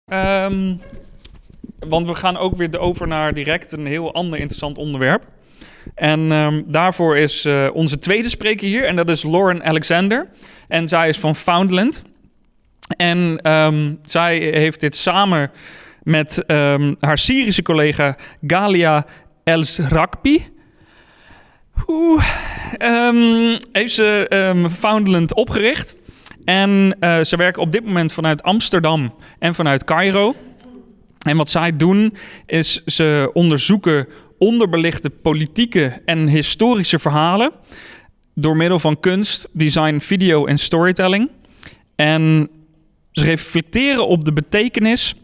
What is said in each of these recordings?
Want we gaan ook weer over naar direct een heel ander interessant onderwerp. En daarvoor is onze tweede spreker hier. En dat is Lauren Alexander. En zij is van Foundland. En zij heeft dit samen met haar Syrische collega Ghalia Elsrakbi. Heeft ze Foundland opgericht. En ze werken op dit moment vanuit Amsterdam en vanuit Caïro. En wat zij doen is ze onderzoeken onderbelichte politieke en historische verhalen door middel van kunst, design, video en storytelling. En ze reflecteren op de betekenis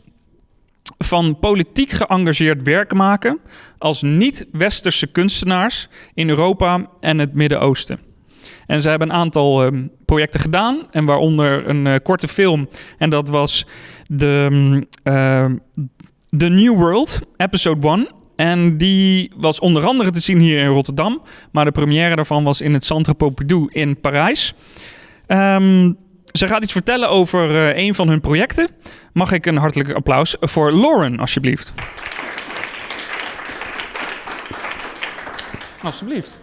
van politiek geëngageerd werk maken als niet-westerse kunstenaars in Europa en het Midden-Oosten. En ze hebben een aantal projecten gedaan, en waaronder een korte film. En dat was The New World, episode 1. En die was onder andere te zien hier in Rotterdam. Maar de première daarvan was in het Centre Pompidou in Parijs. Ze gaat iets vertellen over een van hun projecten. Mag ik een hartelijk applaus voor Lauren, alsjeblieft. Alsjeblieft.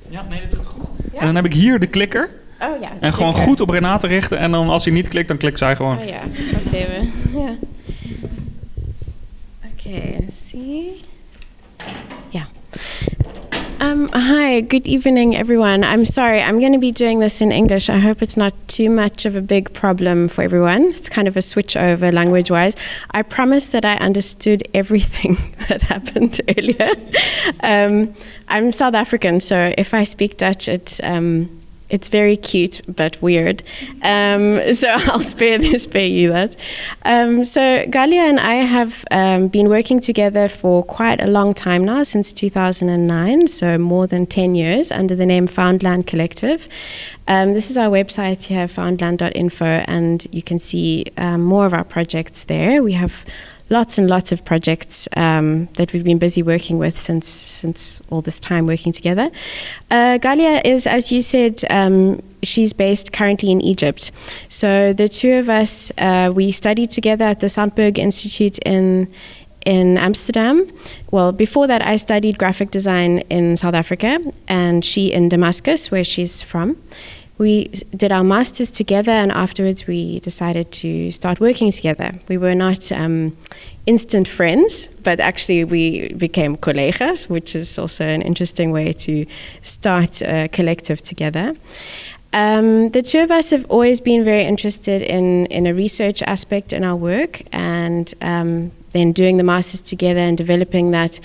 Ja, nee, dit gaat goed. Ja? En dan heb ik hier de klikker. Oh ja. En gewoon goed op Renate richten. En dan als hij niet klikt, dan klikt zij gewoon. Oh ja, wacht even. Ja. Okay, let's see. Yeah. Hi, good evening, everyone. I'm sorry, I'm going to be doing this in English. I hope it's not too much of a big problem for everyone. It's kind of a switch over language-wise. I promise that I understood everything that happened earlier. I'm South African, so if I speak Dutch, it's very cute but weird. So I'll spare you that. So Ghalia and I have been working together for quite a long time now, since 2009, so more than 10 years, under the name Foundland Collective. This is our website here, foundland.info, and you can see more of our projects there. We have lots and lots of projects that we've been busy working with since all this time working together. Ghalia is, as you said, she's based currently in Egypt. So the two of us, we studied together at the Zandberg Institute in Amsterdam. Well, before that, I studied graphic design in South Africa, and she in Damascus, where she's from. We did our masters together, and afterwards we decided to start working together. We were not instant friends, but actually we became collega's, which is also an interesting way to start a collective together. The two of us have always been very interested in a research aspect in our work, and then doing the masters together and developing that,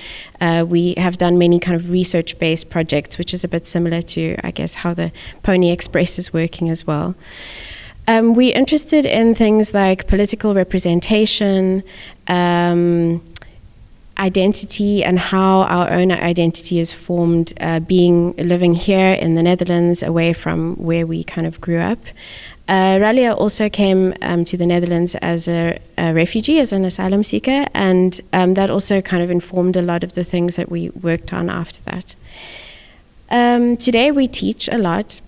we have done many kind of research-based projects, which is a bit similar to, I guess, how the Pony Express is working as well. We're interested in things like political representation, identity, and how our own identity is formed, living here in the Netherlands, away from where we kind of grew up. Ghalia also came to the Netherlands as a refugee, as an asylum seeker, and that also kind of informed a lot of the things that we worked on after that. Today we teach a lot,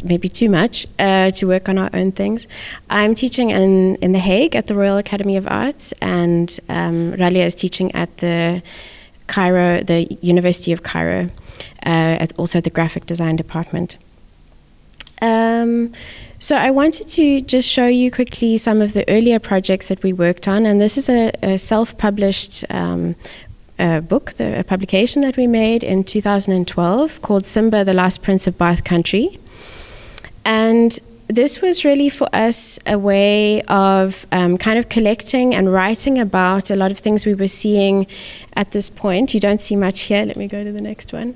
maybe too much, to work on our own things. I'm teaching in The Hague at the Royal Academy of Arts, and Ghalia is teaching at the University of Cairo, also at the graphic design department. So I wanted to just show you quickly some of the earlier projects that we worked on, and this is a self-published book, a publication that we made in 2012 called Simba, the Last Prince of Bath Country. And this was really for us a way of kind of collecting and writing about a lot of things we were seeing at this point. You don't see much here. Let me go to the next one.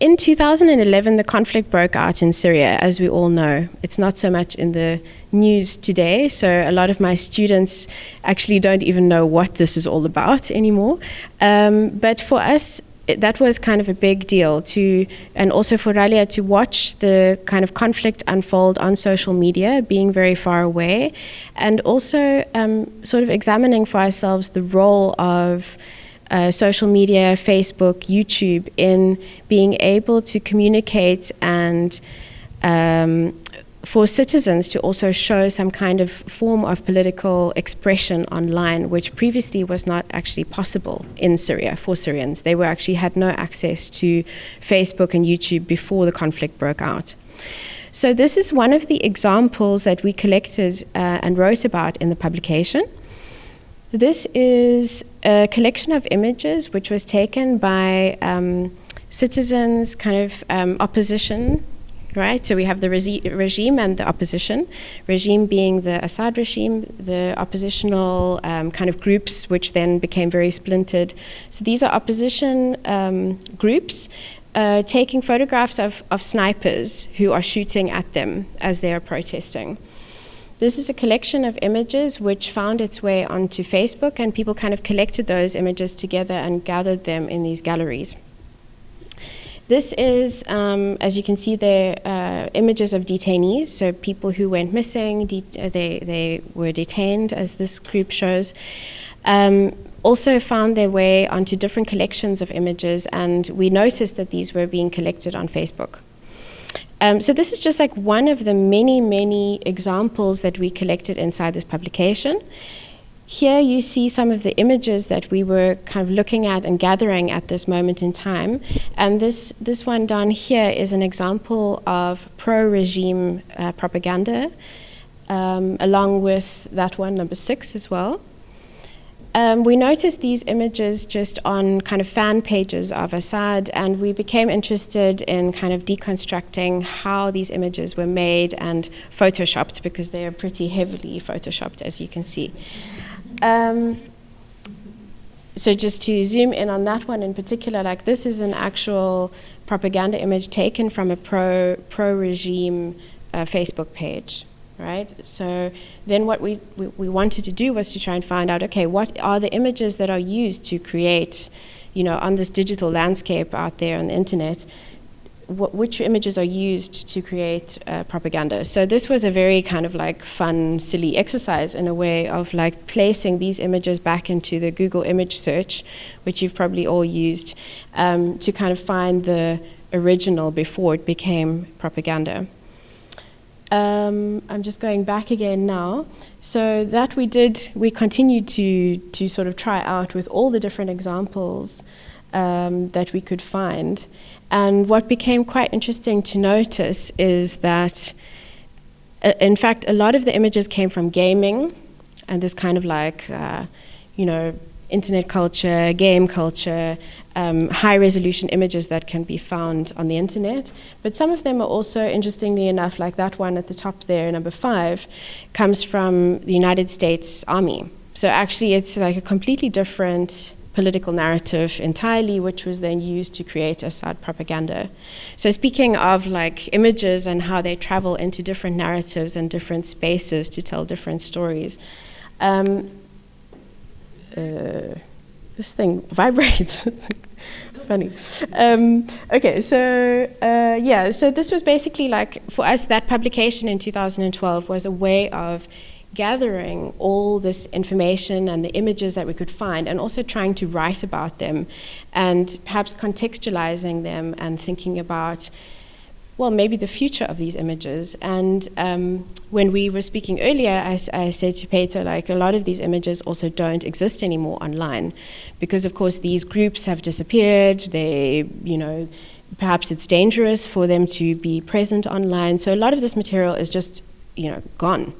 In 2011, the conflict broke out in Syria, as we all know. It's not so much in the news today, so a lot of my students actually don't even know what this is all about anymore. But for us, that was kind of a big deal and also for Ghalia to watch the kind of conflict unfold on social media, being very far away, and also sort of examining for ourselves the role of social media, Facebook, YouTube, in being able to communicate and for citizens to also show some kind of form of political expression online, which previously was not actually possible in Syria for Syrians. They were actually had no access to Facebook and YouTube before the conflict broke out. So this is one of the examples that we collected and wrote about in the publication. This is a collection of images which was taken by citizens, kind of opposition, right? So we have the regime and the opposition. Regime being the Assad regime, the oppositional kind of groups, which then became very splintered. So these are opposition groups taking photographs of snipers who are shooting at them as they are protesting. This is a collection of images which found its way onto Facebook, and people kind of collected those images together and gathered them in these galleries. This is, as you can see there, images of detainees, so people who went missing, they were detained, as this group shows. Also found their way onto different collections of images, and we noticed that these were being collected on Facebook. So this is just like one of the many, many examples that we collected inside this publication. Here you see some of the images that we were kind of looking at and gathering at this moment in time. And this one down here is an example of pro-regime propaganda, along with that one, number 6 as well. We noticed these images just on kind of fan pages of Assad, and we became interested in kind of deconstructing how these images were made and photoshopped, because they are pretty heavily photoshopped, as you can see. So just to zoom in on that one in particular, like this is an actual propaganda image taken from a pro-regime Facebook page, right? So then what we wanted to do was to try and find out, okay, what are the images that are used to create, on this digital landscape out there on the internet, which images are used to create propaganda. So this was a very kind of like fun, silly exercise in a way of like placing these images back into the Google image search, which you've probably all used, to kind of find the original before it became propaganda. I'm just going back again now. So that we continued to sort of try out with all the different examples that we could find. And what became quite interesting to notice is that, in fact, a lot of the images came from gaming and this kind of like, internet culture, game culture, high-resolution images that can be found on the internet. But some of them are also, interestingly enough, like that one at the top there, number 5, comes from the United States Army. So actually, it's like a completely different political narrative entirely, which was then used to create Assad propaganda. So speaking of like images and how they travel into different narratives and different spaces to tell different stories, this thing vibrates. Funny. Okay, so so this was basically like, for us, that publication in 2012 was a way of gathering all this information and the images that we could find, and also trying to write about them and perhaps contextualizing them and thinking about, well, maybe the future of these images. And when we were speaking earlier, I said to Peter, like, a lot of these images also don't exist anymore online, because of course these groups have disappeared. They, perhaps it's dangerous for them to be present online. So a lot of this material is just, gone.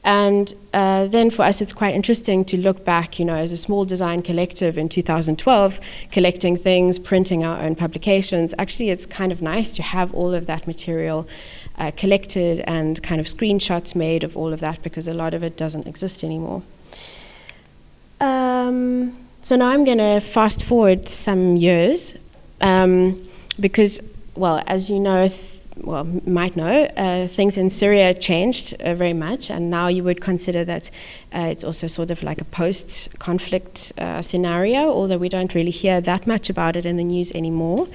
And then for us, it's quite interesting to look back, as a small design collective in 2012, collecting things, printing our own publications. Actually, it's kind of nice to have all of that material collected and kind of screenshots made of all of that, because a lot of it doesn't exist anymore. So now I'm going to fast forward some years, because, well, as you know, might know, things in Syria changed very much, and now you would consider that it's also sort of like a post-conflict scenario, although we don't really hear that much about it in the news anymore.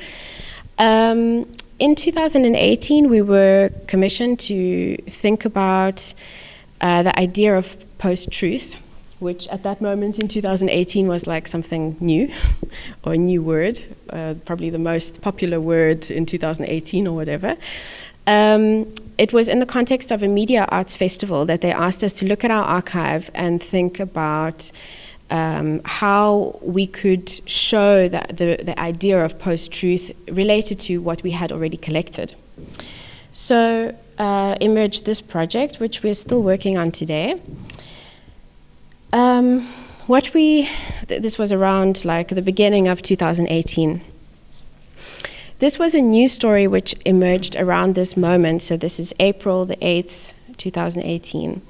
In 2018, we were commissioned to think about the idea of post-truth, which at that moment in 2018 was like something new, or a new word, probably the most popular word in 2018 or whatever. It was in the context of a media arts festival that they asked us to look at our archive and think about how we could show that the idea of post-truth related to what we had already collected. So emerged this project, which we're still working on today. This was around like the beginning of 2018. This was a news story which emerged around this moment. So this is April the 8th, 2018.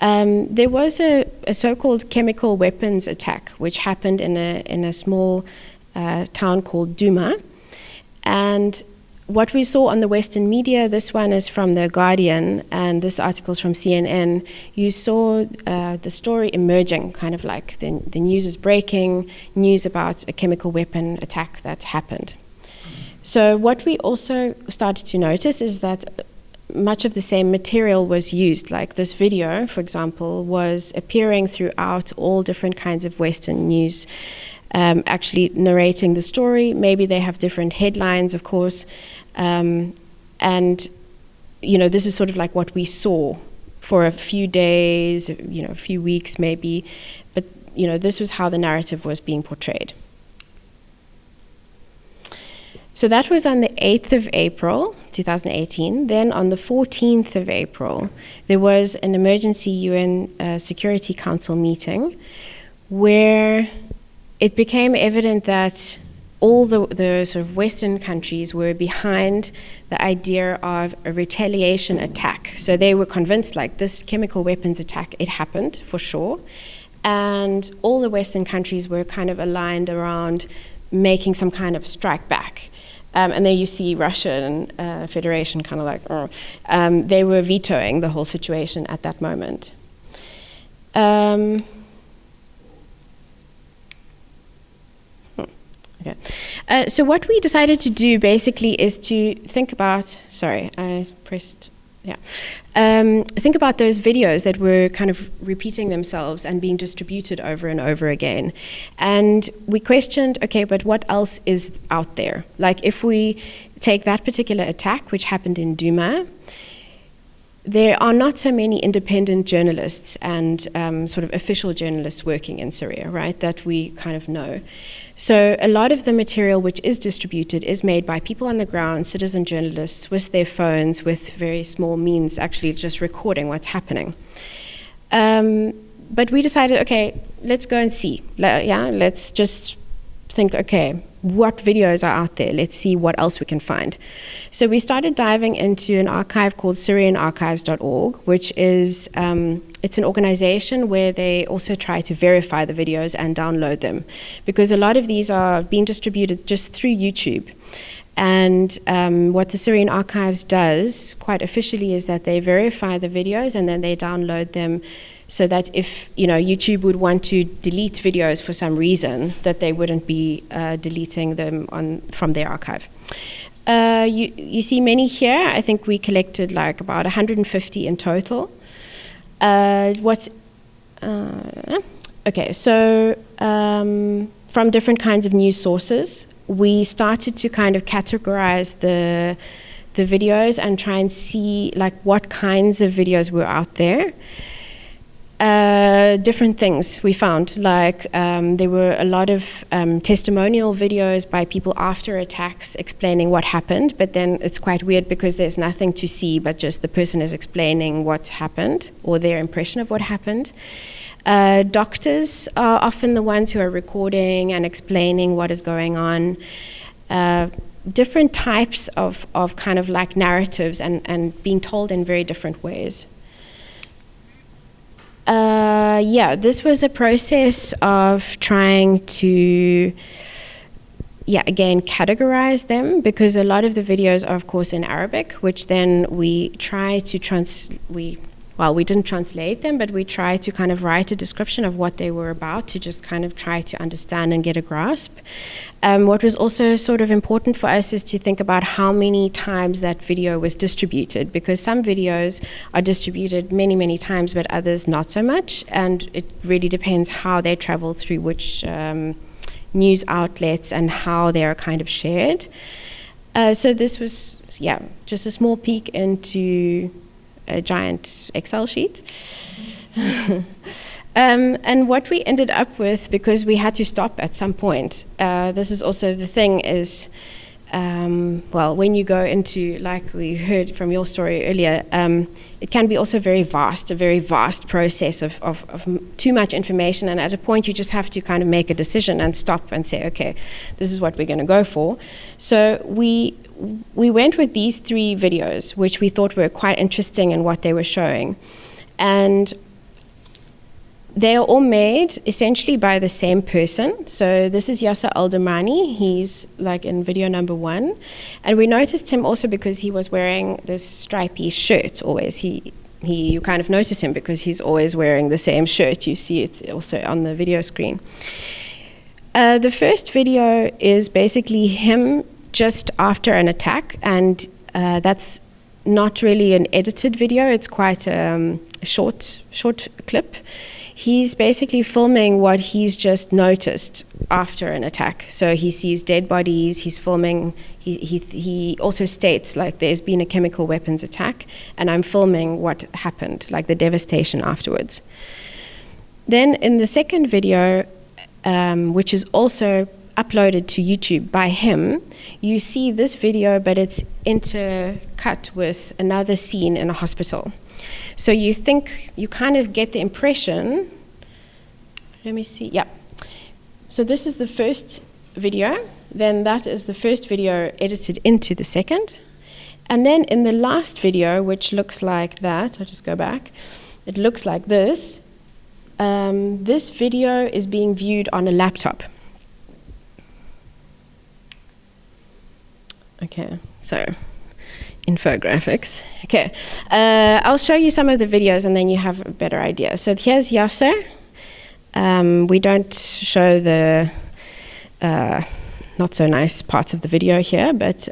There was a so-called chemical weapons attack, which happened in a small town called Duma. And what we saw on the Western media, this one is from The Guardian, and this article is from CNN. You saw the story emerging, kind of like the news is breaking, news about a chemical weapon attack that happened. So what we also started to notice is that much of the same material was used. Like this video, for example, was appearing throughout all different kinds of Western news, actually narrating the story. Maybe they have different headlines, of course. And, this is sort of like what we saw for a few days, a few weeks maybe. But, this was how the narrative was being portrayed. So that was on the 8th of April, 2018. Then on the 14th of April, there was an emergency UN Security Council meeting where it became evident that all the sort of Western countries were behind the idea of a retaliation attack. So they were convinced, like, this chemical weapons attack, it happened for sure. And all the Western countries were kind of aligned around making some kind of strike back. And then you see Russia and Federation kind of like, they were vetoing the whole situation at that moment. Okay. So what we decided to do basically is to think about, think about those videos that were kind of repeating themselves and being distributed over and over again. And we questioned, okay, but what else is out there? Like if we take that particular attack, which happened in Duma, there are not so many independent journalists and sort of official journalists working in Syria, right, that we kind of know. So a lot of the material which is distributed is made by people on the ground, citizen journalists with their phones, with very small means, actually just recording what's happening. But we decided, okay, let's go and see. Let's just think, okay, what videos are out there? Let's see what else we can find. So we started diving into an archive called SyrianArchives.org, which is it's an organization where they also try to verify the videos and download them, because a lot of these are being distributed just through YouTube. And what the Syrian Archives does quite officially is that they verify the videos and then they download them, so that if YouTube would want to delete videos for some reason, that they wouldn't be deleting them from their archive. You see many here. I think we collected like about 150 in total. So from different kinds of news sources, we started to kind of categorize the videos and try and see like what kinds of videos were out there. Different things we found, like there were a lot of testimonial videos by people after attacks explaining what happened, but then it's quite weird because there's nothing to see but just the person is explaining what happened or their impression of what happened. Doctors are often the ones who are recording and explaining what is going on. Different types of kind of like narratives and being told in very different ways. This was a process of trying to, again, categorize them, because a lot of the videos are, of course, in Arabic, which then we try to we didn't translate them, but we tried to kind of write a description of what they were about to just kind of try to understand and get a grasp. What was also sort of important for us is to think about how many times that video was distributed, because some videos are distributed many, many times, but others not so much, and it really depends how they travel through which news outlets and how they are kind of shared. So this was, just a small peek into a giant Excel sheet. And what we ended up with, because we had to stop at some point, this is also the thing is, when you go into, like we heard from your story earlier, it can be also a very vast process of too much information, and at a point you just have to kind of make a decision and stop and say, okay, this is what we're going to go for. So we went with these 3 videos, which we thought were quite interesting in what they were showing. And they are all made essentially by the same person. So this is Yasser Al-Damani. He's like in video number 1. And we noticed him also because he was wearing this stripy shirt always. You kind of notice him because he's always wearing the same shirt. You see it also on the video screen. The first video is basically him just after an attack, and that's not really an edited video. It's quite a short clip. He's basically filming what he's just noticed after an attack. So he sees dead bodies, he's filming, he also states like there's been a chemical weapons attack and I'm filming what happened, like the devastation afterwards. Then in the second video, which is also uploaded to YouTube by him, you see this video, but it's intercut with another scene in a hospital. So you kind of get the impression, let me see, yeah. So this is the first video, then that is the first video edited into the second. And then in the last video, which looks like that, I'll just go back, it looks like this. This video is being viewed on a laptop. Okay, so infographics. Okay, I'll show you some of the videos and then you have a better idea. So here's Yasser. We don't show the not so nice parts of the video here, but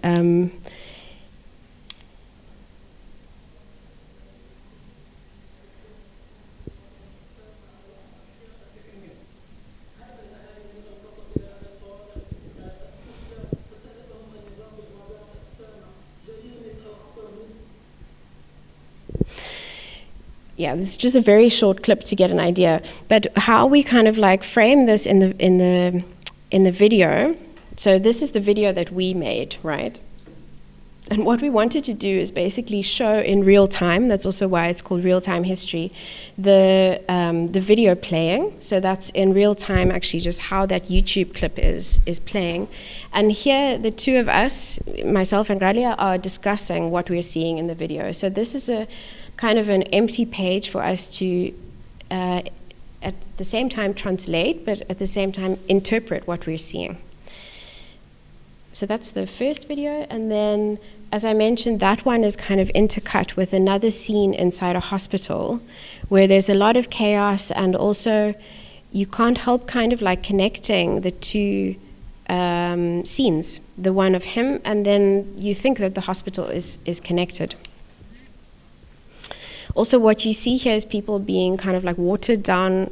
yeah, this is just a very short clip to get an idea. But how we kind of like frame this in the video. So this is the video that we made, right? And what we wanted to do is basically show in real time. That's also why it's called real-time history. The video playing. So that's in real time, actually, just how that YouTube clip is playing. And here, the two of us, myself and Ghalia, are discussing what we're seeing in the video. So this is a kind of an empty page for us to, at the same time, translate, but at the same time, interpret what we're seeing. So that's the first video, and then, as I mentioned, that one is kind of intercut with another scene inside a hospital where there's a lot of chaos, and also you can't help kind of like connecting the two scenes, the one of him, and then you think that the hospital is connected. Also, what you see here is people being kind of like watered down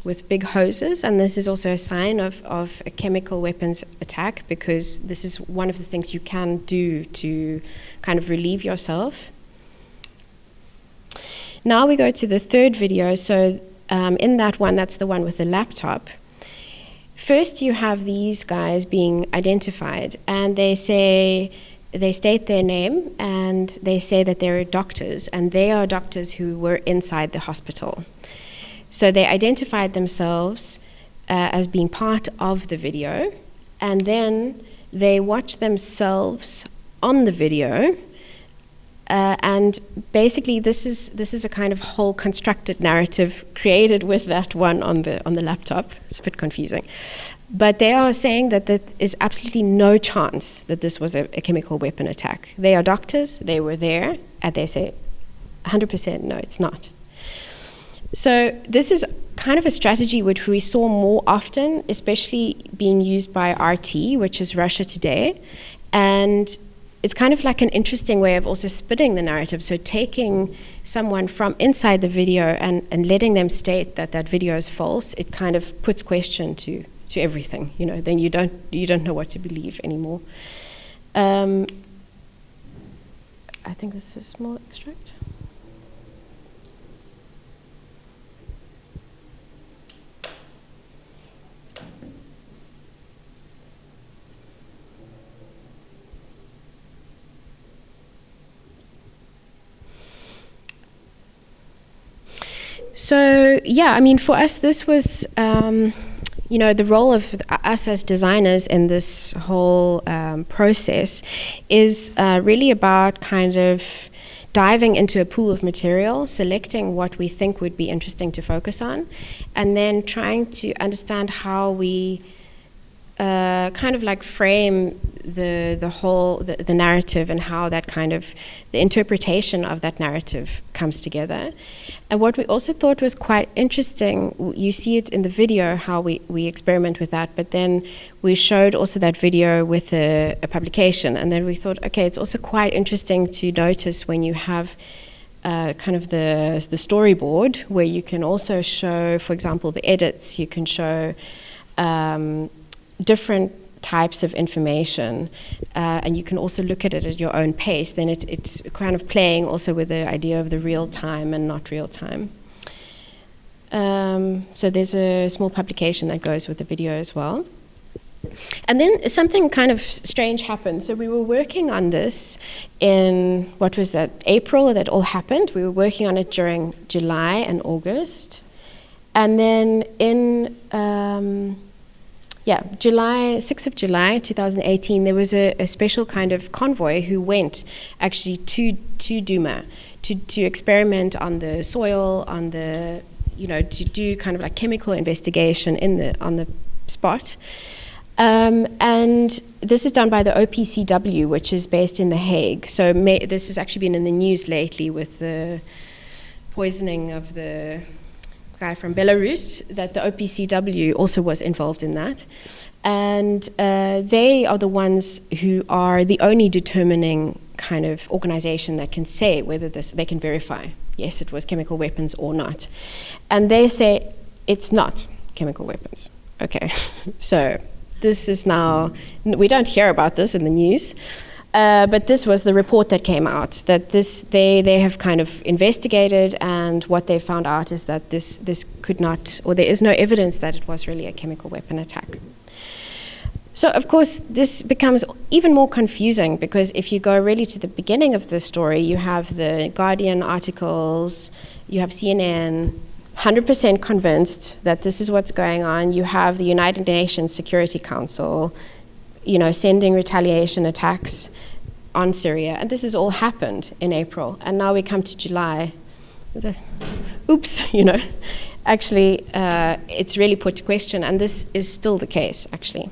with big hoses, and this is also a sign of a chemical weapons attack, because this is one of the things you can do to kind of relieve yourself. Now we go to the third video. So in that one, that's the one with the laptop. First, you have these guys being identified, and they state their name, and they say that they're doctors, and they are doctors who were inside the hospital. So they identified themselves as being part of the video, and then they watch themselves on the video, and basically this is a kind of whole constructed narrative created with that one on the laptop. It's a bit confusing. But they are saying that there is absolutely no chance that this was a chemical weapon attack. They are doctors, they were there, and they say 100% no, it's not. So this is kind of a strategy which we saw more often, especially being used by RT, which is Russia Today. And it's kind of like an interesting way of also spinning the narrative. So taking someone from inside the video and letting them state that that video is false, it kind of puts question to everything, you know, then you don't know what to believe anymore. I think this is a small extract. So, yeah, I mean, for us, this was, the role of us as designers in this whole process is really about kind of diving into a pool of material, selecting what we think would be interesting to focus on, and then trying to understand how we kind of like frame the narrative and how that kind of, the interpretation of that narrative comes together. And what we also thought was quite interesting, you see it in the video, how we experiment with that, but then we showed also that video with a publication, and then we thought, okay, it's also quite interesting to notice when you have kind of the storyboard, where you can also show, for example, the edits, you can show different types of information, and you can also look at it at your own pace. Then it's kind of playing also with the idea of the real time and not real time. So there's a small publication that goes with the video as well. And then something kind of strange happened. So we were working on this in, what was that, April, that all happened. We were working on it during July and August. And then in July, 6th of July 2018, there was a special kind of convoy who went actually to Duma to experiment on the soil, on the, to do kind of like chemical investigation on the spot. And this is done by the OPCW, which is based in The Hague. So this has actually been in the news lately with the poisoning of the guy from Belarus, that the OPCW also was involved in that. And they are the ones who are the only determining kind of organization that can say whether they can verify, yes, it was chemical weapons or not. And they say it's not chemical weapons. Okay, so this is now, we don't hear about this in the news. But this was the report that came out, that they have kind of investigated, and what they found out is that this could not, or there is no evidence that it was really a chemical weapon attack. So of course this becomes even more confusing, because if you go really to the beginning of the story, you have the Guardian articles, you have CNN, 100% convinced that this is what's going on. You have the United Nations Security Council, sending retaliation attacks on Syria. And this has all happened in April. And now we come to July. Oops, Actually, it's really put to question. And this is still the case, actually.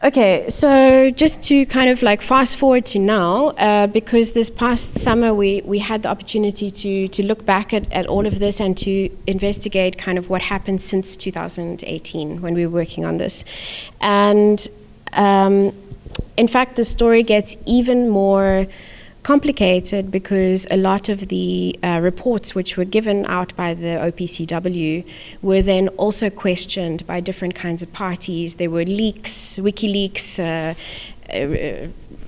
Okay, so just to kind of like fast forward to now, because this past summer we had the opportunity to look back at all of this and to investigate kind of what happened since 2018 when we were working on this. And in fact, the story gets even more complicated, because a lot of the reports which were given out by the OPCW were then also questioned by different kinds of parties. There were leaks, WikiLeaks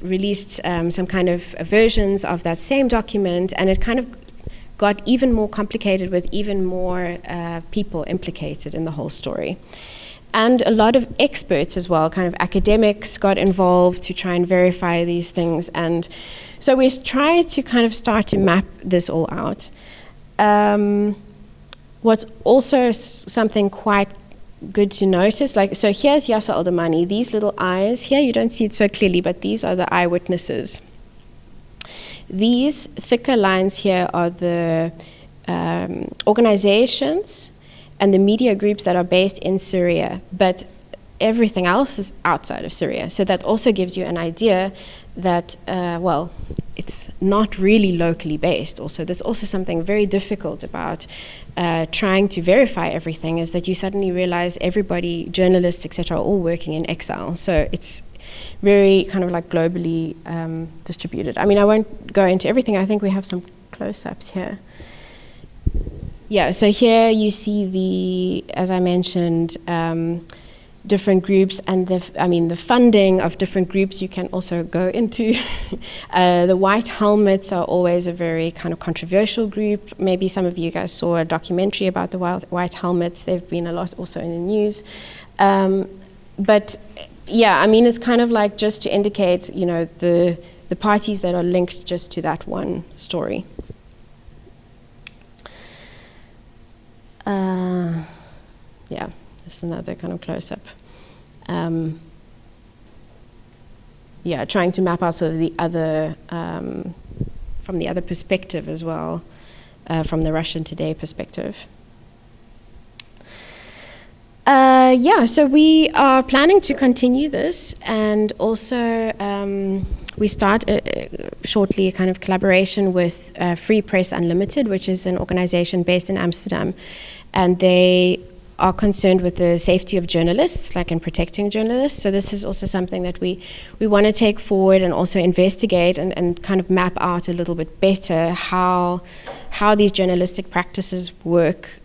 released some kind of versions of that same document, and it kind of got even more complicated with even more people implicated in the whole story. And a lot of experts as well, kind of academics, got involved to try and verify these things. And so we tried to kind of start to map this all out. What's also something quite good to notice, so here's Yasser al-Damani. These little eyes here, you don't see it so clearly, but these are the eyewitnesses. These thicker lines here are the organizations and the media groups that are based in Syria, but everything else is outside of Syria. So that also gives you an idea that, it's not really locally based. Also, there's also something very difficult about trying to verify everything, is that you suddenly realize everybody, journalists, etc., are all working in exile. So it's very kind of like globally distributed. I mean, I won't go into everything. I think we have some close-ups here. Yeah, so here you see as I mentioned, different groups and the funding of different groups you can also go into. The White Helmets are always a very kind of controversial group. Maybe some of you guys saw a documentary about the White Helmets. They've been a lot also in the news. But yeah, I mean, it's kind of like just to indicate, you know, the parties that are linked just to that one story. Yeah, just another kind of close-up. Yeah, trying to map out sort of the other, from the other perspective as well, from the Russian Today perspective. Yeah, so we are planning to continue this, and also we start shortly a kind of collaboration with Free Press Unlimited, which is an organization based in Amsterdam, and they are concerned with the safety of journalists, like in protecting journalists. So this is also something that we want to take forward and also investigate and kind of map out a little bit better how these journalistic practices work,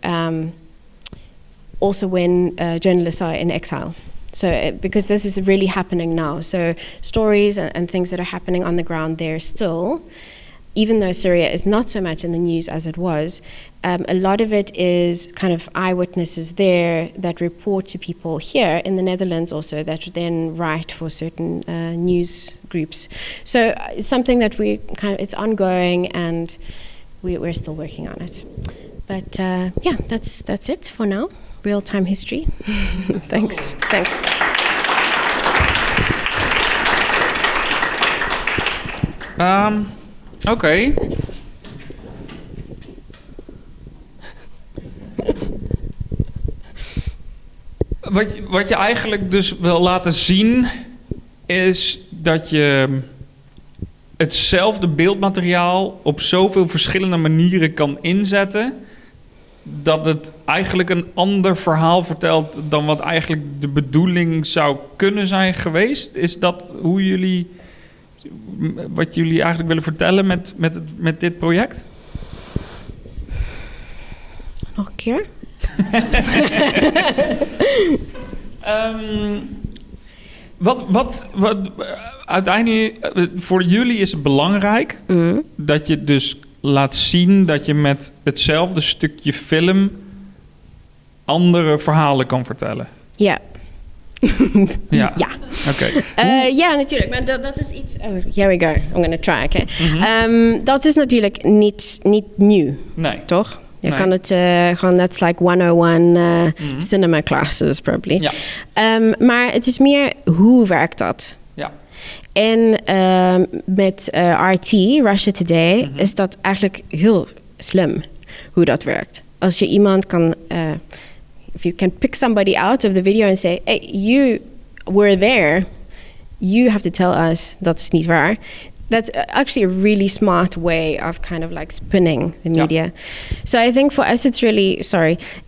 also when journalists are in exile. So because this is really happening now. So stories and things that are happening on the ground there still, even though Syria is not so much in the news as it was, a lot of it is kind of eyewitnesses there that report to people here in the Netherlands also that then write for certain news groups. So it's something that it's ongoing, and we're still working on it. But yeah, that's it for now. Real-time history. Thanks. Oké. Wat je eigenlijk dus wil laten zien, is dat je hetzelfde beeldmateriaal op zoveel verschillende manieren kan inzetten, dat het eigenlijk een ander verhaal vertelt dan wat eigenlijk de bedoeling zou kunnen zijn geweest. Is dat wat jullie eigenlijk willen vertellen met dit project? Nog een keer? Wat uiteindelijk voor jullie is het belangrijk dat je dus laat zien dat je met hetzelfde stukje film andere verhalen kan vertellen. Ja. Ja. Ja. Oké. Ja, natuurlijk. Maar dat is iets... Oh, here we go. I'm going to try, oké. Dat is natuurlijk niet nieuw. Nee. Toch? Je kan het gewoon... That's like 101 cinema classes, probably. Ja. Maar het is meer, hoe werkt dat? Ja. En met RT, Russia Today, is dat eigenlijk heel slim hoe dat werkt. Als je iemand kan... if you can pick somebody out of the video and say, hey, you were there, you have to tell us dat is niet waar. That's actually a really smart way of kind of like spinning the media. Yeah. So I think for us it's really,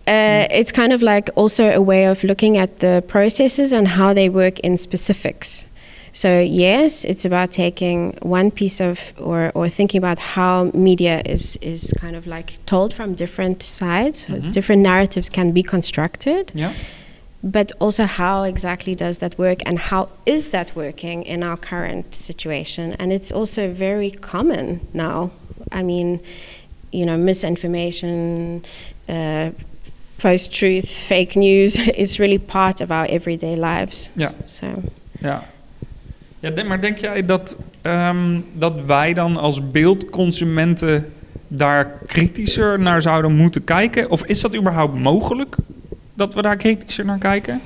it's kind of like also a way of looking at the processes and how they work in specifics. So yes, it's about taking one piece of, or thinking about how media is kind of like told from different sides. Different narratives can be constructed. Yeah. But also how exactly does that work, and how is that working in our current situation? And it's also very common now. I mean, you know, misinformation, post-truth, fake news is really part of our everyday lives. Yeah. So. Yeah. Ja, maar denk jij dat wij dan als beeldconsumenten daar kritischer naar zouden moeten kijken? Of is dat überhaupt mogelijk, dat we daar kritischer naar kijken?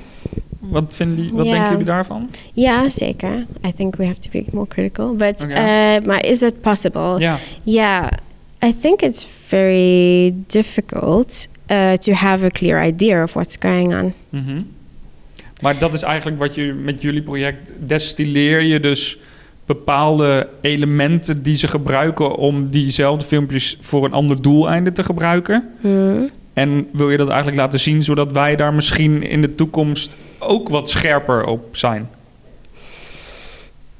Wat denken jullie daarvan? Ja, zeker. I think we have to be more critical. But maar is it possible? Yeah, I think it's very difficult to have a clear idea of what's going on. Maar dat is eigenlijk wat je met jullie project destilleer je dus bepaalde elementen die ze gebruiken om diezelfde filmpjes voor een ander doeleinde te gebruiken. En wil je dat eigenlijk laten zien, zodat wij daar misschien in de toekomst ook wat scherper op zijn?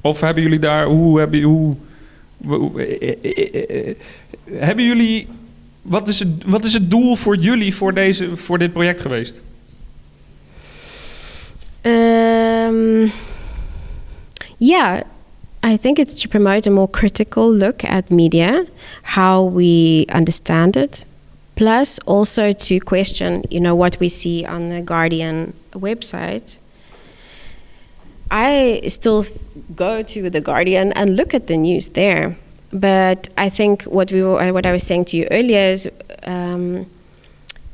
Of hebben jullie daar, hebben jullie, wat is het doel voor jullie voor dit project geweest? Yeah, I think it's to promote a more critical look at media, how we understand it, plus also to question, what we see on the Guardian website. I still go to the Guardian and look at the news there, but I think what I was saying to you earlier is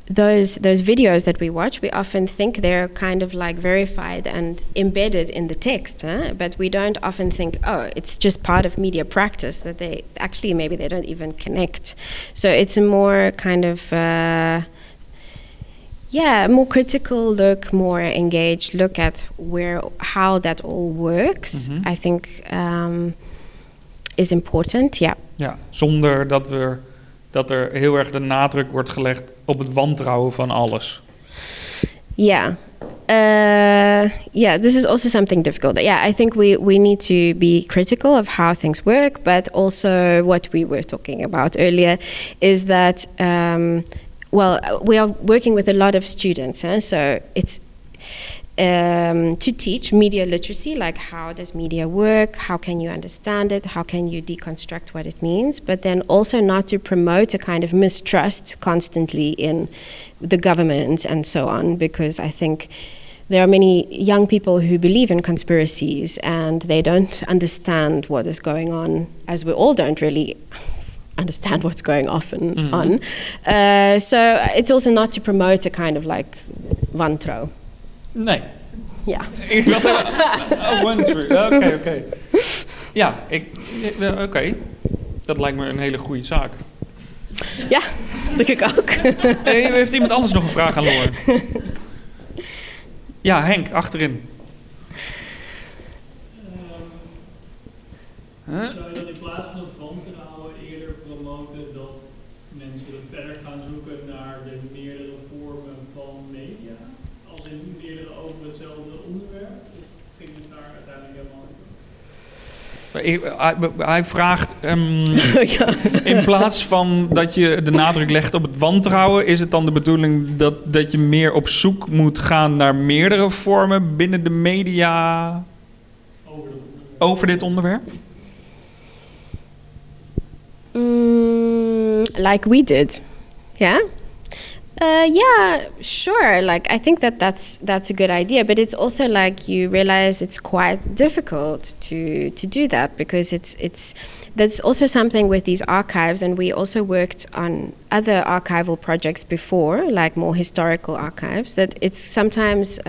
those videos that we watch, we often think they're kind of like verified and embedded in the text, but we don't often think, it's just part of media practice, that they actually maybe they don't even connect. So it's a more kind of a more critical look, more engaged look at how that all works. Mm-hmm. I think is important. Yeah. Ja, zonder dat er heel erg de nadruk wordt gelegd op het wantrouwen van alles. Yeah. This is also something difficult. Yeah, I think we need to be critical of how things work, but also what we were talking about earlier is that, we are working with a lot of students, so it's to teach media literacy, like how does media work, how can you understand it, how can you deconstruct what it means, but then also not to promote a kind of mistrust constantly in the government and so on, because I think there are many young people who believe in conspiracies and they don't understand what is going on, as we all don't really understand what's going on. So it's also not to promote a kind of like wantrouwen. Nee. Ja. Oké. Ja, oké. Dat lijkt me een hele goede zaak. Ja, dat denk ik ook. Heeft iemand anders nog een vraag aan Lauren? Ja, Henk, achterin. Zou je dan in plaats van het wantrouwen eerder promoten dat mensen verder gaan zoeken naar de meerdere vormen van media? Als in meerdere over hetzelfde onderwerp? Of ging het daar uiteindelijk helemaal over? Hij vraagt, in plaats van dat je de nadruk legt op het wantrouwen, is het dan de bedoeling dat je meer op zoek moet gaan naar meerdere vormen binnen de media over dit onderwerp? Like we did, yeah? Yeah, sure. Like I think that's a good idea, but it's also like you realize it's quite difficult to do that, because that's also something with these archives, and we also worked on other archival projects before, like more historical archives, that it's sometimes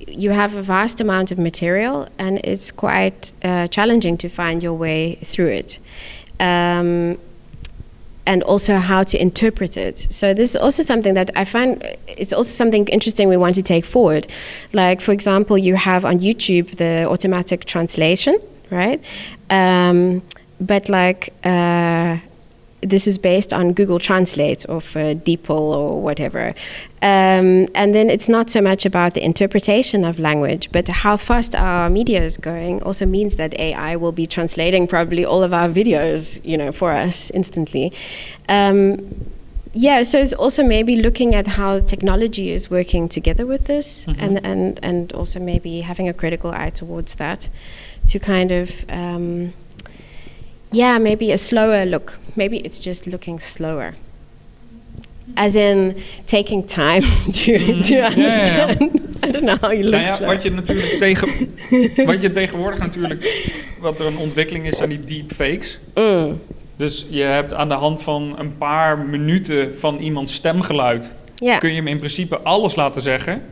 you have a vast amount of material and it's quite challenging to find your way through it. And also how to interpret it. So this is also something that I find, it's also something interesting we want to take forward. Like, for example, you have on YouTube the automatic translation, right? But like, this is based on Google Translate of DeepL or whatever. And then it's not so much about the interpretation of language, but how fast our media is going also means that AI will be translating probably all of our videos, for us instantly. So it's also maybe looking at how technology is working together with this, mm-hmm. and also maybe having a critical eye towards that to kind of... maybe a slower look. Maybe it's just looking slower. As in taking time to understand. Yeah. I don't know how you look slow. Wat je tegenwoordig natuurlijk... Wat er een ontwikkeling is aan die deepfakes. Dus je hebt aan de hand van een paar minuten van iemands stemgeluid... kun je hem in principe alles laten zeggen.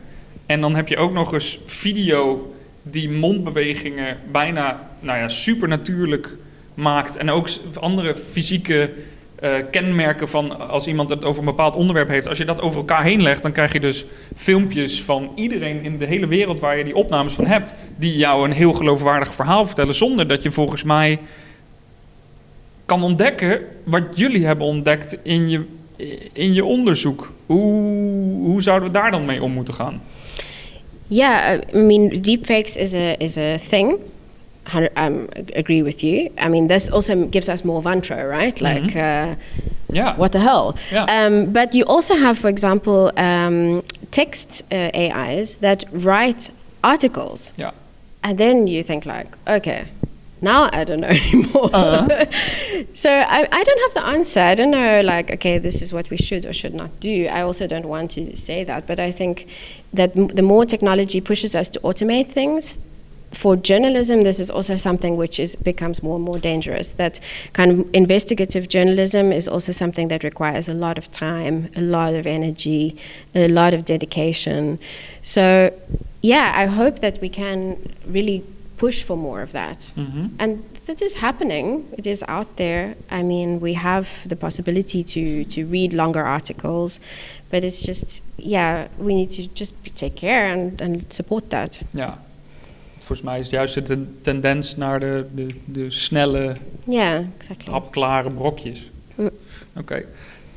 En dan heb je ook nog eens video die mondbewegingen bijna supernatuurlijk... maakt. En ook andere fysieke kenmerken van als iemand het over een bepaald onderwerp heeft. Als je dat over elkaar heen legt, dan krijg je dus filmpjes van iedereen in de hele wereld waar je die opnames van hebt, die jou een heel geloofwaardig verhaal vertellen, zonder dat je volgens mij kan ontdekken wat jullie hebben ontdekt in je onderzoek. Hoe zouden we daar dan mee om moeten gaan? Yeah, I mean, deepfakes is a thing. I agree with you. I mean, this also gives us more wantrouwen, right? Like, what the hell? Yeah. But you also have, for example, text AIs that write articles. Yeah. And then you think like, okay, now I don't know anymore. So I don't have the answer. I don't know, like, okay, this is what we should or should not do. I also don't want to say that, but I think that the more technology pushes us to automate things, for journalism, this is also something which becomes more and more dangerous. That kind of investigative journalism is also something that requires a lot of time, a lot of energy, a lot of dedication. So, yeah, I hope that we can really push for more of that. Mm-hmm. And that is happening. It is out there. I mean, we have the possibility to read longer articles, but it's just, yeah, we need to just take care and support that. Ja. Volgens mij is het juist de tendens naar de snelle, exactly. hapklare brokjes. Oké.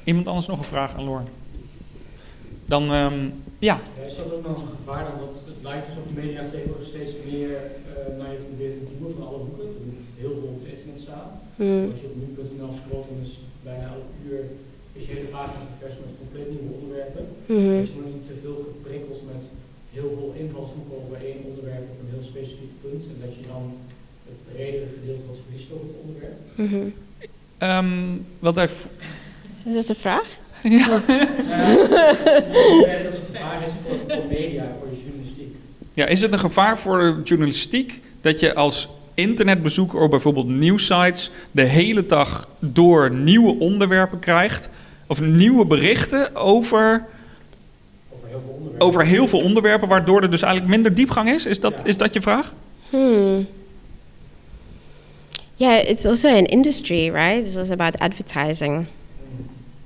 Iemand anders nog een vraag aan Lauren? Dan, ja. Is dat ook nog een gevaar dan? Dat het lijkt alsof de media tegenwoordig steeds meer naar je probeert te duwen van alle boeken. Er moet heel veel op het internet staan. Als je op nu.nl scrolt, dan is bijna elk uur is je hele pagina gevers met compleet nieuwe onderwerpen. Dus je moet niet te veel geprikkeld met heel veel invalshoeken over één onderwerp op een heel specifiek punt. En dat je dan het bredere gedeelte wat verliest over het onderwerp. Wat heeft... Is dat een vraag? Ja. Dat het een gevaar is voor media, voor de journalistiek. Ja, is het een gevaar voor de journalistiek dat je als internetbezoeker op bijvoorbeeld nieuwsites de hele dag door nieuwe onderwerpen krijgt of nieuwe berichten over heel veel onderwerpen, waardoor er dus eigenlijk minder diepgang is? Is dat je vraag? Yeah, it's also an industry, right? It's also about advertising.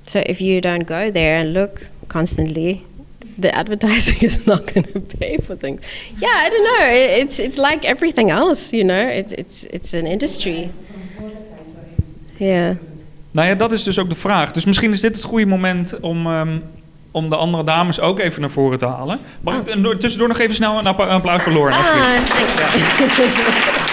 So if you don't go there and look constantly, the advertising is not going to pay for things. Yeah, I don't know. It's like everything else, you know. It's an industry. Yeah. Nou ja, dat is dus ook de vraag. Dus misschien is dit het goede moment om de andere dames ook even naar voren te halen. Mag ik tussendoor nog even snel een applaus voor Lauren, alsjeblieft. Thanks. Ja.